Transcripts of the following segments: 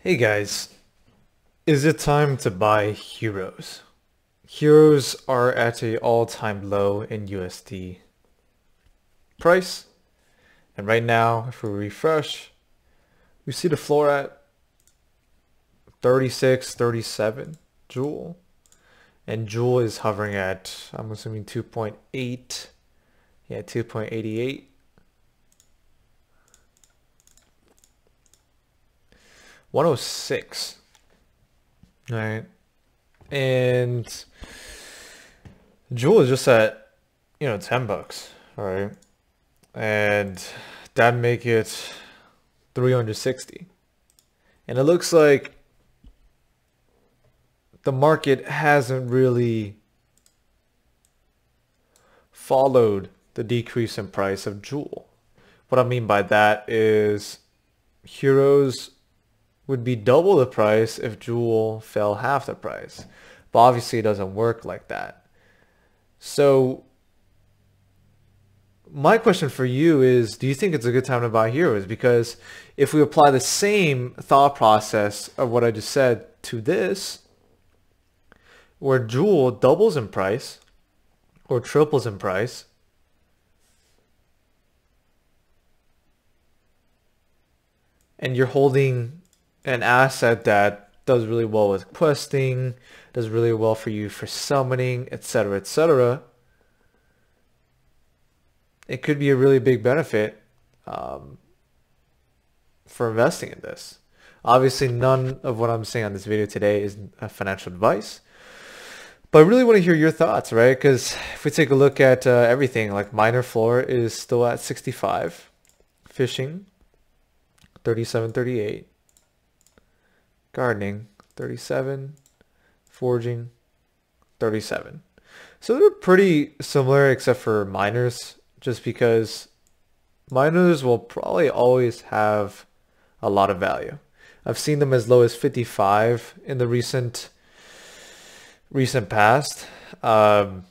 Hey guys, is it time to buy heroes? Heroes are at a all-time low in USD price, and right now, if we refresh, we see the floor at 36, 37 Jewel, and Jewel is hovering at, I'm assuming 2.8, yeah, 2.88. 106, right? And Jewel is just at, 10 bucks, right? And that'd make it 360. And it looks like the market hasn't really followed the decrease in price of Jewel. What I mean by that is heroes would be double the price if Jewel fell half the price. But obviously it doesn't work like that. So my question for you is, do you think it's a good time to buy heroes? Because if we apply the same thought process of what I just said to this, where Jewel doubles in price or triples in price, and you're holding an asset that does really well with questing, does really well for you for summoning, etc., etc., it could be a really big benefit for investing in this. Obviously, none of what I'm saying on this video today is financial advice, but I really want to hear your thoughts, right? Because if we take a look at everything, like miner floor is still at 65, fishing 37, 38, gardening 37, forging 37. So they're pretty similar except for miners, just because miners will probably always have a lot of value. I've seen them as low as 55 in the recent past. But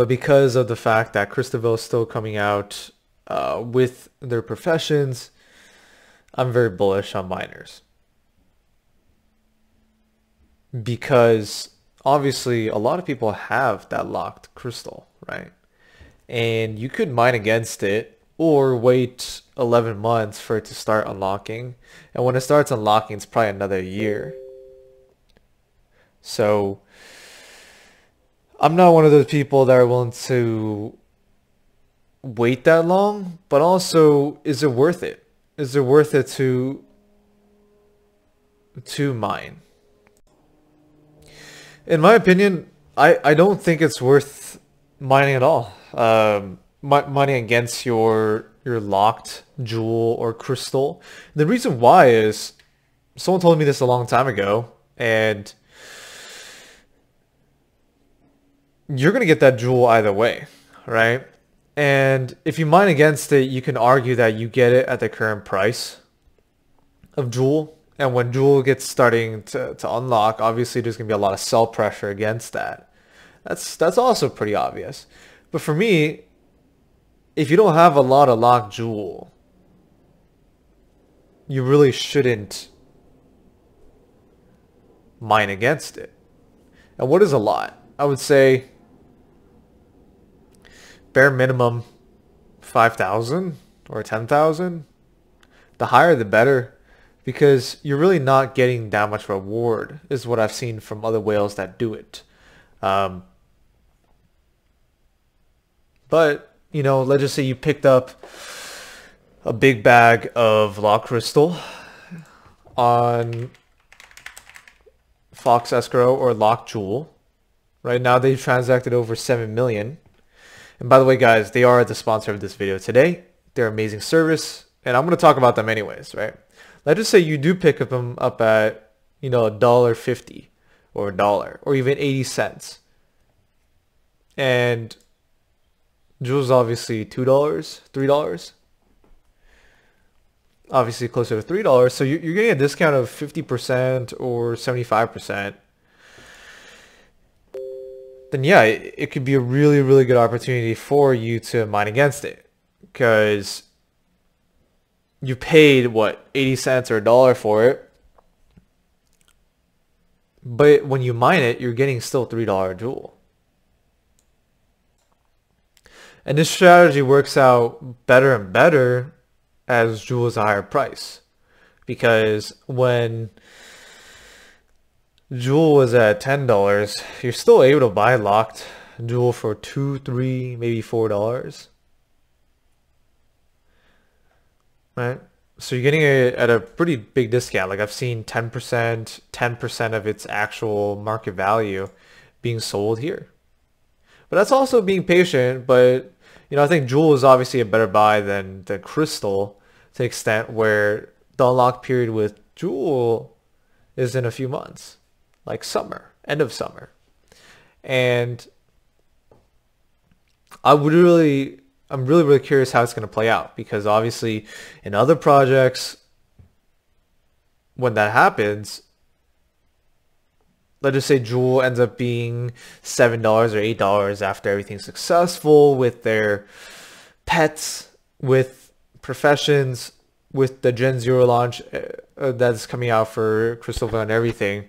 because of the fact that Christabel is still coming out with their professions, I'm very bullish on miners. Because obviously a lot of people have that locked crystal, right? And you could mine against it or wait 11 months for it to start unlocking. And when it starts unlocking, it's probably another year. So I'm not one of those people that are willing to wait that long, but also, is it worth it? Is it worth it to mine? In my opinion, I don't think it's worth mining at all. Mining against your locked jewel or crystal. The reason why is someone told me this a long time ago, and you're gonna get that jewel either way, right? And if you mine against it, you can argue that you get it at the current price of jewel. And when jewel gets starting to unlock, obviously there's gonna be a lot of sell pressure against that. That's also pretty obvious. But for me, if you don't have a lot of locked jewel, you really shouldn't mine against it. And what is a lot? I would say bare minimum 5,000 or 10,000. The higher the better, because you're really not getting that much reward, is what I've seen from other whales that do it. But, let's just say you picked up a big bag of lock crystal on Fox Escrow or Lock Jewel. Right now they've transacted over 7 million. And by the way, guys, they are the sponsor of this video today. They're amazing service, and I'm going to talk about them anyways, right? Let's just say you do pick up them up at, $1.50 or $1 or even 80 cents. And Jewel's obviously $2, $3. Obviously closer to $3. So you're getting a discount of 50% or 75%. Then yeah, it could be a really, really good opportunity for you to mine against it. Because you paid what, 80 cents or $1 for it, but when you mine it, you're getting still $3 Joule. And this strategy works out better and better as Joule is a higher price, because when Joule was at $10, you're still able to buy locked Joule for $2, $3, maybe $4. Right? So you're getting it at a pretty big discount. Like I've seen 10%, 10% of its actual market value being sold here. But that's also being patient. But I think Joule is obviously a better buy than Crystal, to the extent where the unlock period with Joule is in a few months, like summer, end of summer. And I'm really curious how it's going to play out, because obviously in other projects, when that happens, let's just say Joule ends up being $7 or $8 after everything's successful with their pets, with professions, with the Gen Zero launch that's coming out for Crystal and everything.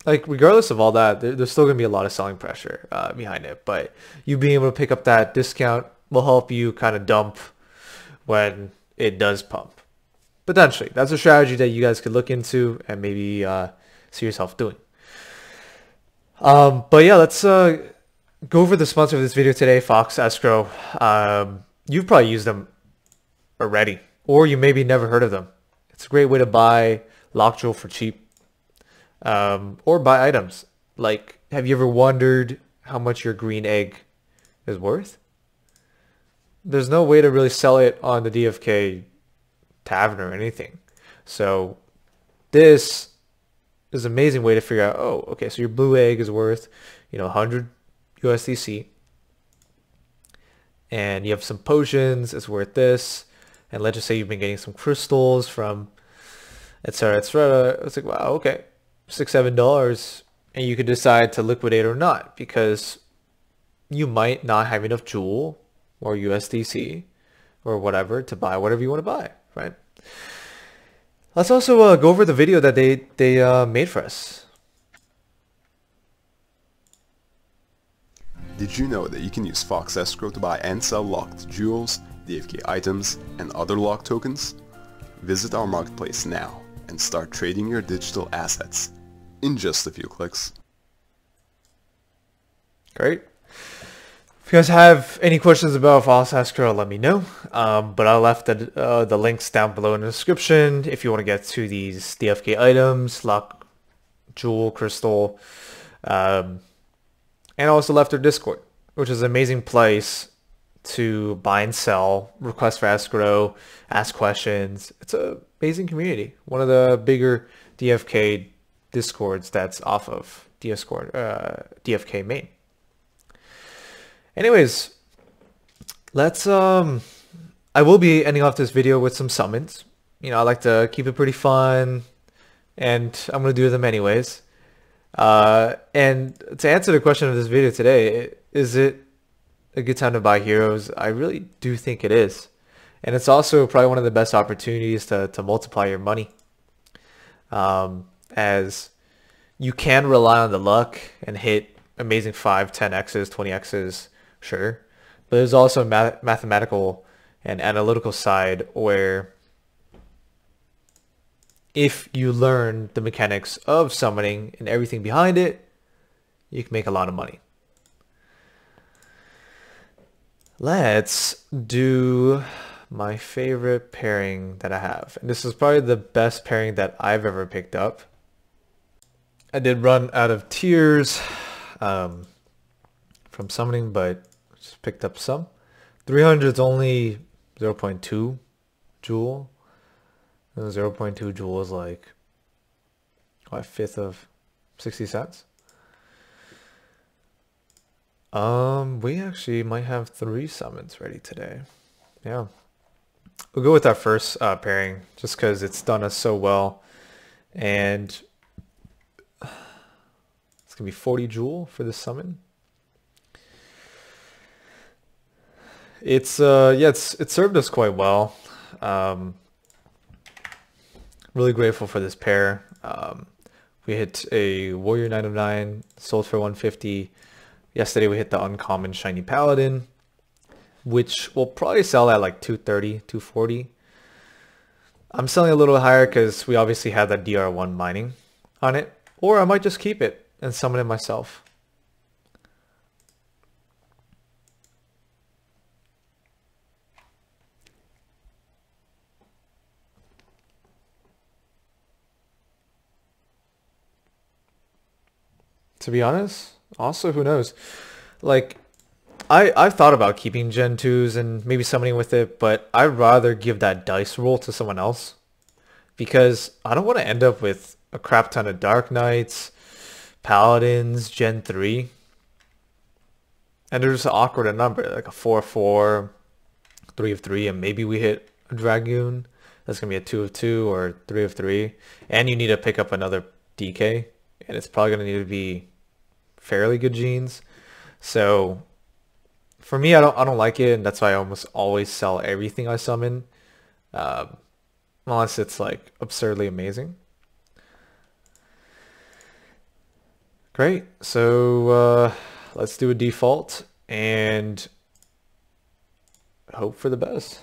Like, regardless of all that, there's still going to be a lot of selling pressure behind it. But you being able to pick up that discount will help you kind of dump when it does pump. Potentially. That's a strategy that you guys could look into and maybe see yourself doing. But yeah, let's go over the sponsor of this video today, Fox Escrow. You've probably used them already, or you maybe never heard of them. It's a great way to buy locked Joule for cheap. Or buy items. Like, have you ever wondered how much your green egg is worth? There's no way to really sell it on the DFK tavern or anything. So this is an amazing way to figure out, oh, okay, so your blue egg is worth, 100 USDC. And you have some potions, it's worth this. And let's just say you've been getting some crystals from etc. etc. It's like, wow, okay. $6, $7, and you could decide to liquidate or not, because you might not have enough Joule or USDC or whatever to buy whatever you want to buy, right? Let's also go over the video that they made for us. Did you know that you can use Fox Escrow to buy and sell locked jewels, DFK items, and other locked tokens? Visit our marketplace now and start trading your digital assets in just a few clicks. Great. If you guys have any questions about Fox Escrow, let me know. But I left the links down below in the description if you want to get to these DFK items, lock, Joule, crystal, and I also left their Discord, which is an amazing place to buy and sell, request for escrow, ask questions. It's an amazing community. One of the bigger DFK Discords that's off of DFK main. Anyways, let's I will be ending off this video with some summons. I like to keep it pretty fun, and I'm gonna do them anyways. And to answer the question of this video today, is it a good time to buy heroes? I really do think it is. And it's also probably one of the best opportunities to multiply your money. As you can rely on the luck and hit amazing 5, 10x's, 20x's, sure. But there's also a mathematical and analytical side where if you learn the mechanics of summoning and everything behind it, you can make a lot of money. Let's do my favorite pairing that I have. And this is probably the best pairing that I've ever picked up. I did run out of tiers from summoning, but just picked up some. 300 is only 0.2 Joule. And 0.2 Joule is like a fifth of 60 cents. We actually might have 3 summons ready today. Yeah. We'll go with our first pairing just because it's done us so well. And it's going to be 40 Joule for this summon. It's yeah, it served us quite well. Um, really grateful for this pair. We hit a Warrior 909, sold for 150. Yesterday we hit the uncommon Shiny Paladin, which will probably sell at like 230, 240. I'm selling a little higher because we obviously had that DR1 mining on it. Or I might just keep it and summon it myself. To be honest, also, who knows? Like, I've thought about keeping Gen 2s and maybe summoning with it, but I'd rather give that dice roll to someone else because I don't want to end up with a crap ton of Dark Knights, Paladins, Gen 3, and they're just awkward a number, like a 4/4, 3 of 3, and maybe we hit a Dragoon. That's going to be a 2 of 2 or 3 of 3, and you need to pick up another DK, and it's probably going to need to be fairly good genes. So for me, I don't like it, and that's why I almost always sell everything I summon, um, unless it's like absurdly amazing. Great. So let's do a default and hope for the best.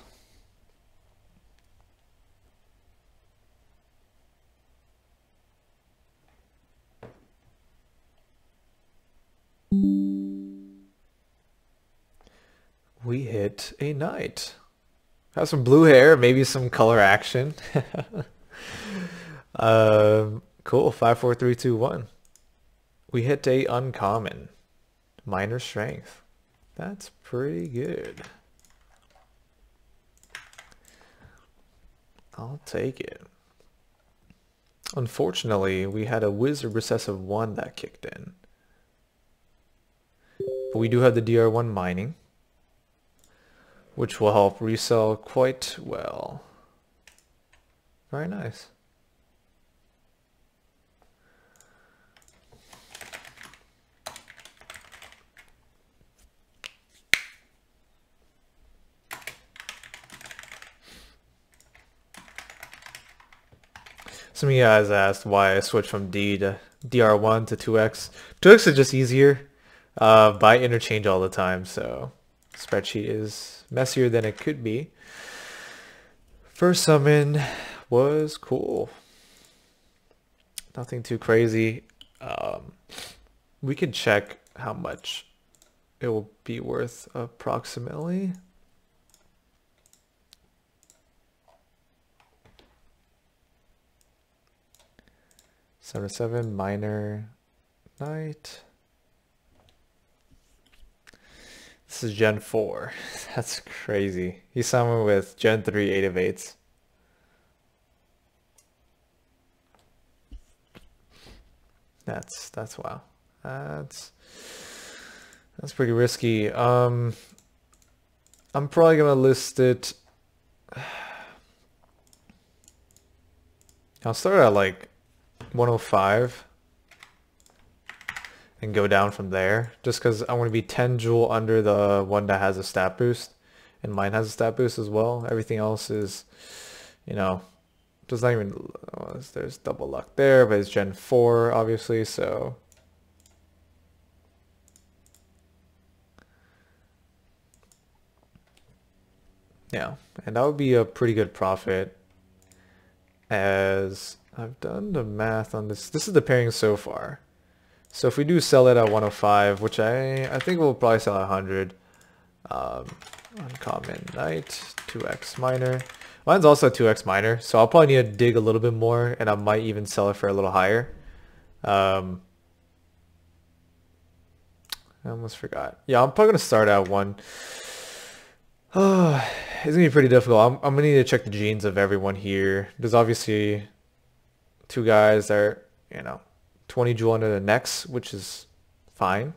We hit a knight. Have some blue hair, maybe some color action. Cool. 5, 4, 3, 2, 1. We hit a uncommon. Minor strength. That's pretty good. I'll take it. Unfortunately, we had a wizard recessive 1 that kicked in. But we do have the DR1 mining, which will help resell quite well. Very nice. Some of you guys asked why I switched from D to DR1 to 2X. 2X is just easier, but I interchange all the time, so spreadsheet is messier than it could be. First summon was cool. Nothing too crazy. We could check how much it will be worth approximately. Seven 7 minor knight. This is Gen 4. That's crazy. He's summoned with Gen 3 8 of 8s. That's wow. That's pretty risky. I'm probably gonna list it. I'll start at like 105 and go down from there, just because I want to be 10 jewel under the one that has a stat boost, and mine has a stat boost as well. Everything else is, you know, does not even, there's double luck there, but it's Gen 4 obviously, so yeah, and that would be a pretty good profit, as I've done the math on this. This is the pairing so far. So if we do sell it at 105, which I think we'll probably sell at 100. Uncommon knight, 2x minor. Mine's also 2x minor, so I'll probably need to dig a little bit more, and I might even sell it for a little higher. I almost forgot. Yeah, I'm probably gonna start at 1. It's gonna be pretty difficult. I'm gonna need to check the genes of everyone here. There's obviously 2 guys that are, you know, 20 jewel under the necks, which is fine.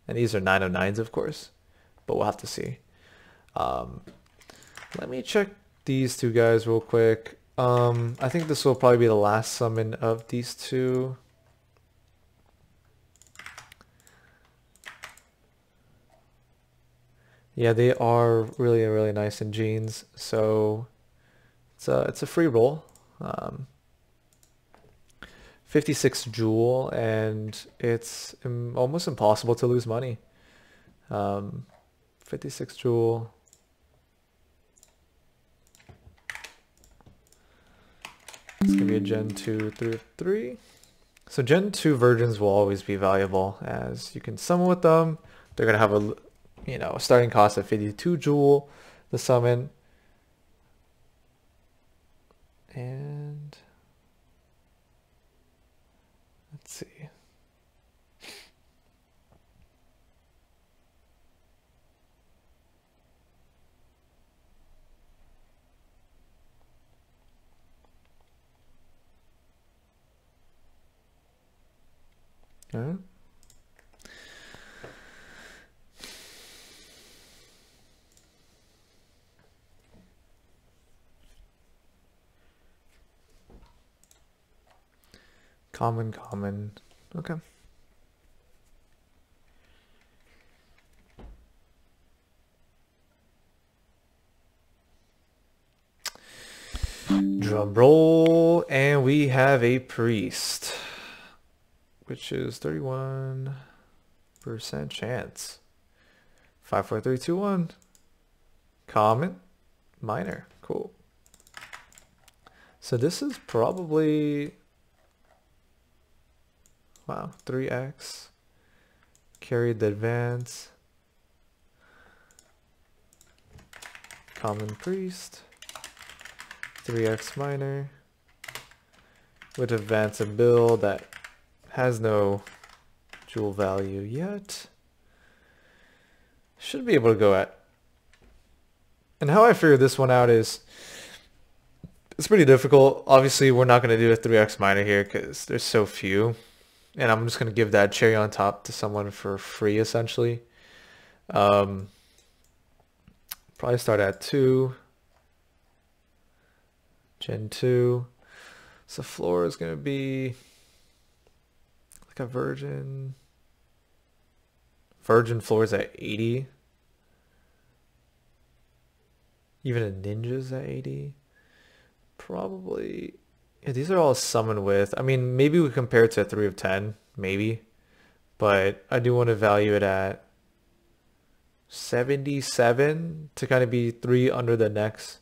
And these are 9 of 9s, of course, but we'll have to see. Let me check these 2 guys real quick. I think this will probably be the last summon of these 2. Yeah, they are really, really nice in jeans. So it's a free roll. 56 jewel, and it's almost impossible to lose money. 56 jewel. It's gonna be a Gen 2 through 3. So Gen 2 virgins will always be valuable, as you can summon with them. They're gonna have a starting cost of 52 jewel to summon. And let's see. All right. Common. Okay. Drum roll, and we have a priest, which is 31% chance. 5, 4, 3, 2, 1. Common, minor, cool. So this is probably, wow, 3x. Carried the advance. Common priest. 3x minor. With advance and build that has no jewel value yet. Should be able to go at. And how I figured this one out is, it's pretty difficult. Obviously, we're not going to do a 3x minor here because there's so few. And I'm just going to give that cherry on top to someone for free, essentially. Probably start at 2. Gen 2. So floor is going to be like a virgin. Virgin floor is at 80. Even a ninja's at 80. Probably. Yeah, these are all summon with. I mean, maybe we compare it to a 3 of 10. Maybe. But I do want to value it at 77 to kind of be 3 under the next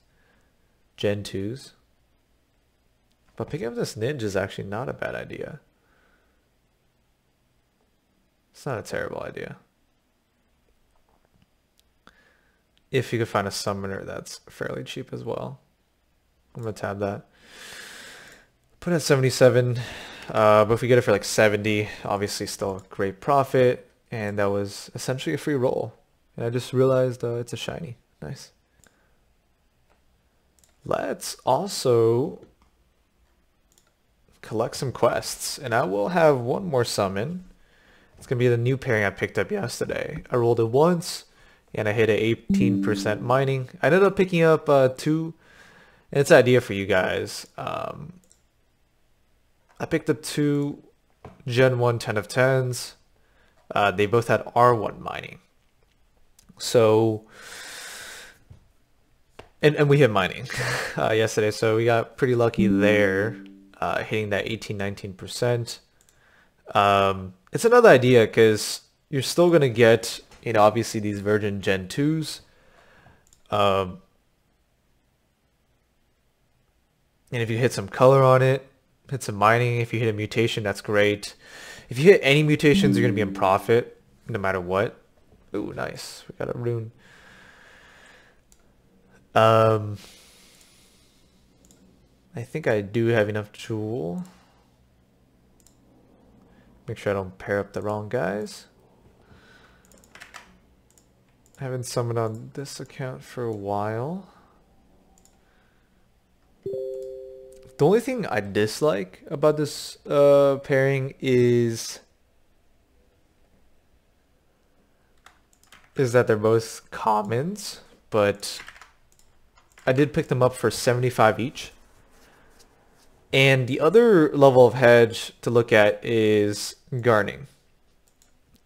Gen 2s. But picking up this ninja is actually not a bad idea. It's not a terrible idea. If you could find a summoner that's fairly cheap as well. I'm going to tab that. Put it at 77. But if we get it for like 70, obviously still a great profit. And that was essentially a free roll. And I just realized it's a shiny. Nice. Let's also collect some quests, and I will have one more summon. It's gonna be the new pairing I picked up yesterday. I rolled it once and I hit a 18% mining. I ended up picking up 2, and it's an idea for you guys. I picked up 2 Gen 1 10 of 10s. They both had R1 mining. So and we hit mining yesterday, so we got pretty lucky there. Hitting that 18-19%. It's another idea because you're still going to get, obviously these virgin Gen 2s. And if you hit some color on it, hit some mining, if you hit a mutation, that's great. If you hit any mutations, you're going to be in profit no matter what. Ooh, nice. We got a rune. I think I do have enough jewel. Make sure I don't pair up the wrong guys. I haven't summoned on this account for a while. The only thing I dislike about this pairing is that they're both commons, but I did pick them up for 75 each. And the other level of hedge to look at is gardening.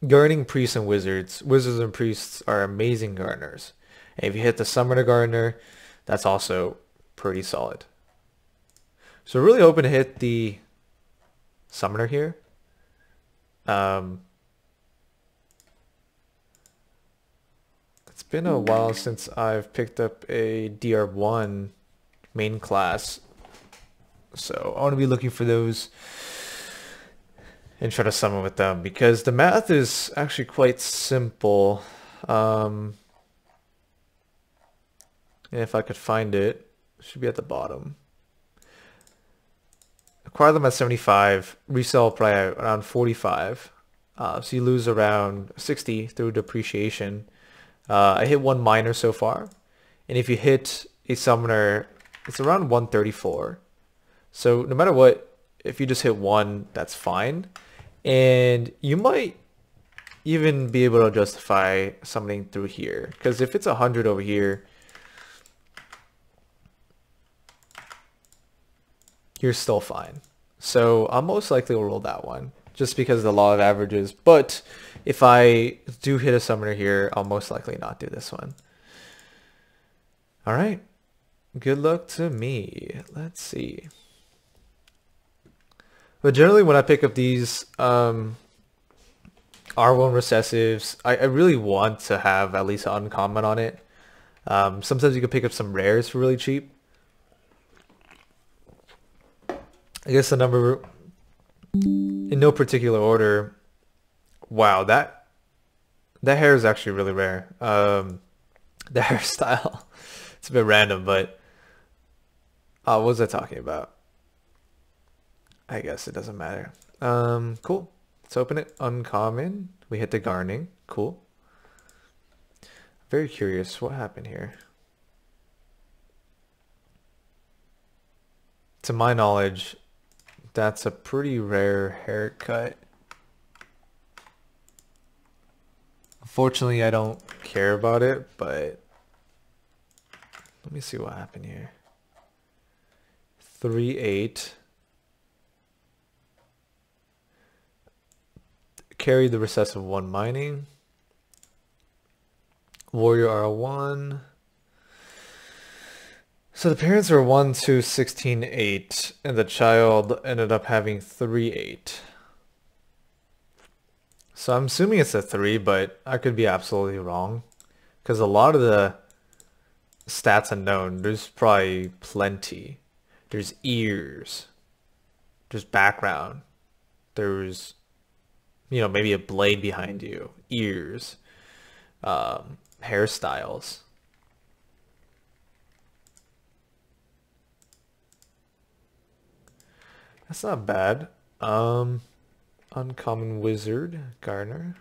gardening priests and wizards. Wizards and priests are amazing gardeners. And if you hit the summoner gardener, that's also pretty solid. So we're really hoping to hit the summoner here. It's been a while since I've picked up a DR1 main class. So I want to be looking for those and try to summon with them because the math is actually quite simple. And if I could find it, it should be at the bottom. Acquire them at 75, resell probably around 45. So you lose around 60 through depreciation. I hit one miner so far. And if you hit a summoner, it's around 134. So no matter what, if you just hit one, that's fine. And you might even be able to justify summoning through here. Because if it's 100 over here, you're still fine. So I'll most likely roll that one just because of the law of averages. But if I do hit a summoner here, I'll most likely not do this one. All right. Good luck to me. Let's see. But generally when I pick up these R1 recessives, I really want to have at least an uncommon on it. Sometimes you can pick up some rares for really cheap. I guess the number, in no particular order. Wow, that hair is actually really rare. The hairstyle, it's a bit random, but what was I talking about? I guess it doesn't matter. Cool. Let's open it. Uncommon. We hit the gardening. Cool. Very curious what happened here. To my knowledge, that's a pretty rare haircut. Unfortunately, I don't care about it, but let me see what happened here. 3-8. Carried the recessive 1 mining. Warrior R1. So the parents were 1, 2, 16, 8, and the child ended up having 3, 8. So I'm assuming it's a 3, but I could be absolutely wrong. Because a lot of the stats unknown, there's probably plenty. There's ears. There's background. There's, you know, maybe a blade behind you. Ears. Hairstyles. That's not bad. Uncommon wizard, gardener.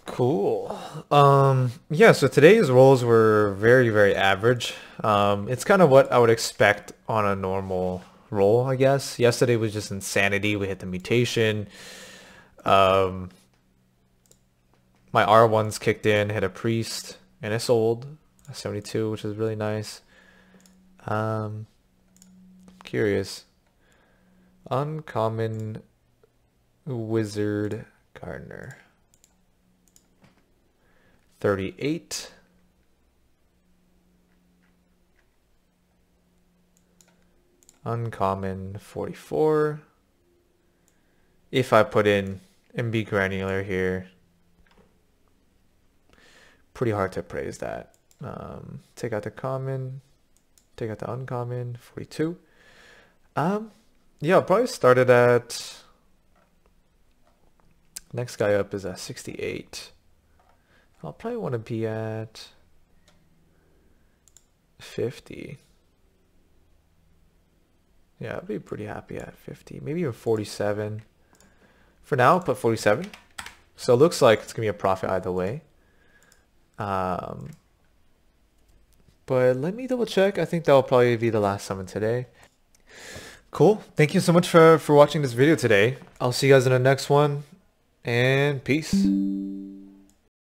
Cool. Yeah, so today's rolls were very, very average. It's kind of what I would expect on a normal roll, I guess. Yesterday was just insanity. We hit the mutation. My R1s kicked in, hit a priest, and it sold a 72, which is really nice. Curious. Uncommon wizard gardener. 38. Uncommon 44. If I put in and be granular here, pretty hard to praise that. Take out the common, take out the uncommon, 42. Yeah, I'll probably start it at, next guy up is at 68. I'll probably want to be at 50. Yeah, I'd be pretty happy at 50, maybe even 47. For now, I'll put 47. So it looks like it's going to be a profit either way. But let me double check. I think that will probably be the last summon today. Cool. Thank you so much for watching this video today. I'll see you guys in the next one, and peace.